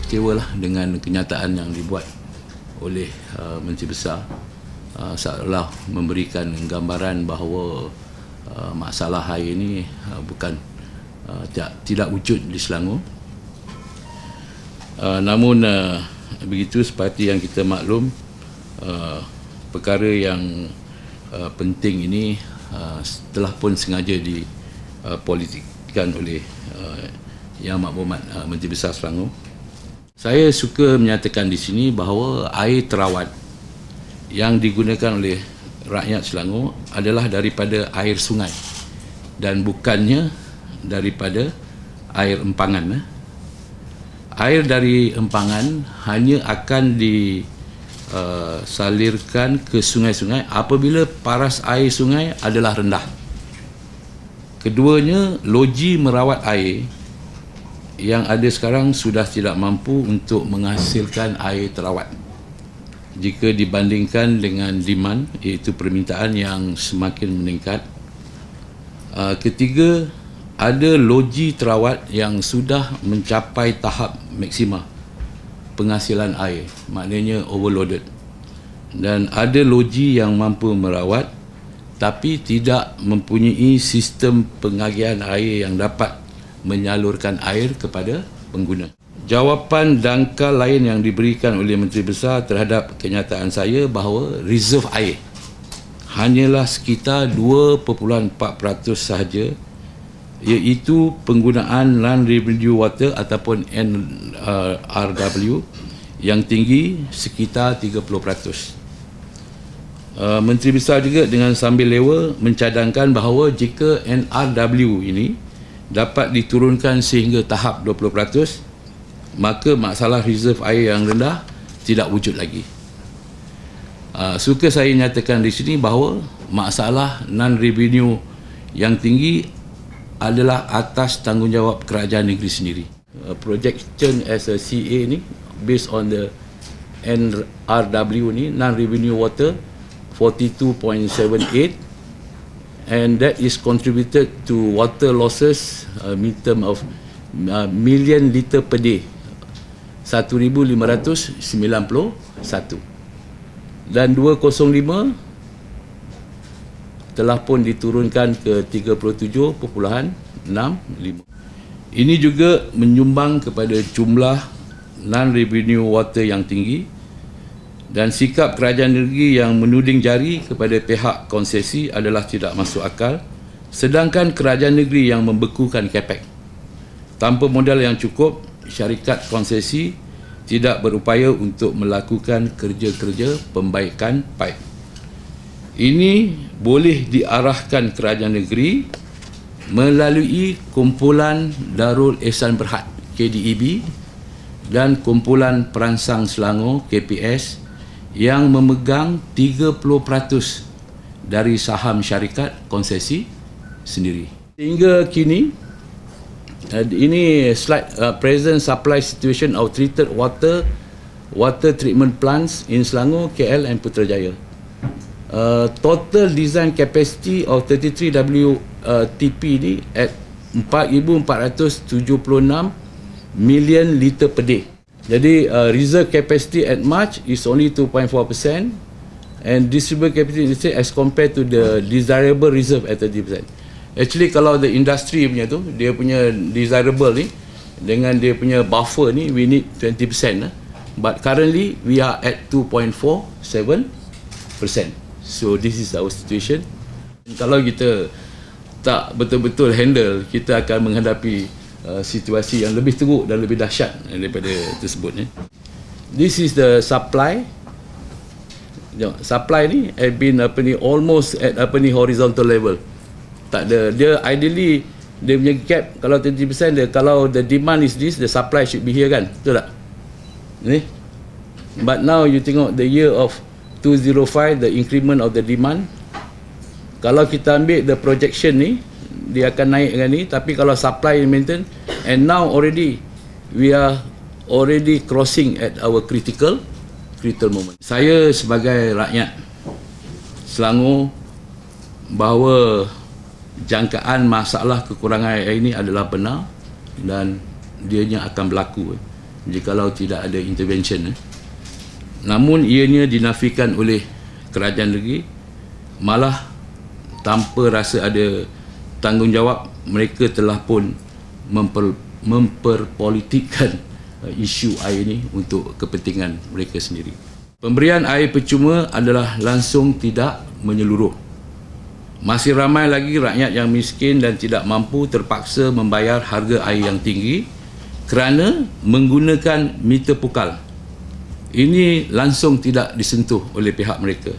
kecewalah dengan kenyataan yang dibuat oleh Menteri Besar, seolah memberikan gambaran bahawa masalah air ini bukan tidak wujud di Selangor. Namun begitu, seperti yang kita maklum, perkara yang penting ini telah pun sengaja dipolitikkan oleh Yang Maklumat Menteri Besar Selangor. Saya suka menyatakan di sini bahawa air terawat yang digunakan oleh rakyat Selangor adalah daripada air sungai dan bukannya daripada air empangan. Air dari empangan hanya akan disalirkan ke sungai-sungai apabila paras air sungai adalah rendah. Keduanya, loji merawat air yang ada sekarang sudah tidak mampu untuk menghasilkan air terawat jika dibandingkan dengan demand, iaitu permintaan yang semakin meningkat. Ketiga, ada loji terawat yang sudah mencapai tahap maksima penghasilan air, maknanya overloaded, dan ada loji yang mampu merawat tapi tidak mempunyai sistem pengagihan air yang dapat menyalurkan air kepada pengguna. Jawapan dangkal lain yang diberikan oleh Menteri Besar terhadap kenyataan saya bahawa reserve air hanyalah sekitar 2.4% sahaja, iaitu penggunaan non-revenue water ataupun NRW yang tinggi sekitar 30%. Menteri Besar juga dengan sambil lewa mencadangkan bahawa jika NRW ini dapat diturunkan sehingga tahap 20%, maka masalah reserve air yang rendah tidak wujud lagi. Suka saya nyatakan di sini bahawa masalah non-revenue yang tinggi adalah atas tanggungjawab kerajaan negeri sendiri. Projection as a CA ni based on the NRW ni, non-revenue water, 42.78, and that is contributed to water losses in terms of million liter per day, 1,591, dan 205 telah pun diturunkan ke 37.65. Ini juga menyumbang kepada jumlah non-revenue water yang tinggi, dan sikap kerajaan negeri yang menuding jari kepada pihak konsesi adalah tidak masuk akal, sedangkan kerajaan negeri yang membekukan CAPEX. Tanpa modal yang cukup, syarikat konsesi tidak berupaya untuk melakukan kerja-kerja pembaikan paip. Ini boleh diarahkan kerajaan negeri melalui Kumpulan Darul Ehsan Berhad KDEB dan Kumpulan Perangsang Selangor KPS yang memegang 30% dari saham syarikat konsesi sendiri. Sehingga kini, ini slide present supply situation of treated water treatment plants in Selangor, KL and Putrajaya. Total design capacity of 33 WTP ni at 4,476 million liter per day. Jadi reserve capacity at March is only 2.4% and distributed capacity as compared to the desirable reserve at 30%. Actually kalau the industry punya tu, dia punya desirable ni dengan dia punya buffer ni, we need 20%. But currently we are at 2.47%. So this is our situation. Kalau kita tak betul-betul handle, kita akan menghadapi situasi yang lebih teruk dan lebih dahsyat daripada tersebut. This is the supply. Supply ni has been almost at horizontal level. Tak ada, dia ideally dia punya gap kalau 30% dia, kalau the demand is this, the supply should be here kan, betul tak? Ni. But now you tengok the year of 205, the increment of the demand, kalau kita ambil the projection ni, dia akan naik dengan ni, tapi kalau supply maintain, and now already we are already crossing at our critical moment. Saya sebagai rakyat Selangor bahawa jangkaan masalah kekurangan air ini adalah benar dan dianya akan berlaku jikalau tidak ada intervention. Namun ianya dinafikan oleh kerajaan negeri, malah tanpa rasa ada tanggungjawab, mereka telah pun memperpolitikkan isu air ini untuk kepentingan mereka sendiri. Pemberian air percuma adalah langsung tidak menyeluruh. Masih ramai lagi rakyat yang miskin dan tidak mampu terpaksa membayar harga air yang tinggi kerana menggunakan meter pukal. Ini langsung tidak disentuh oleh pihak mereka.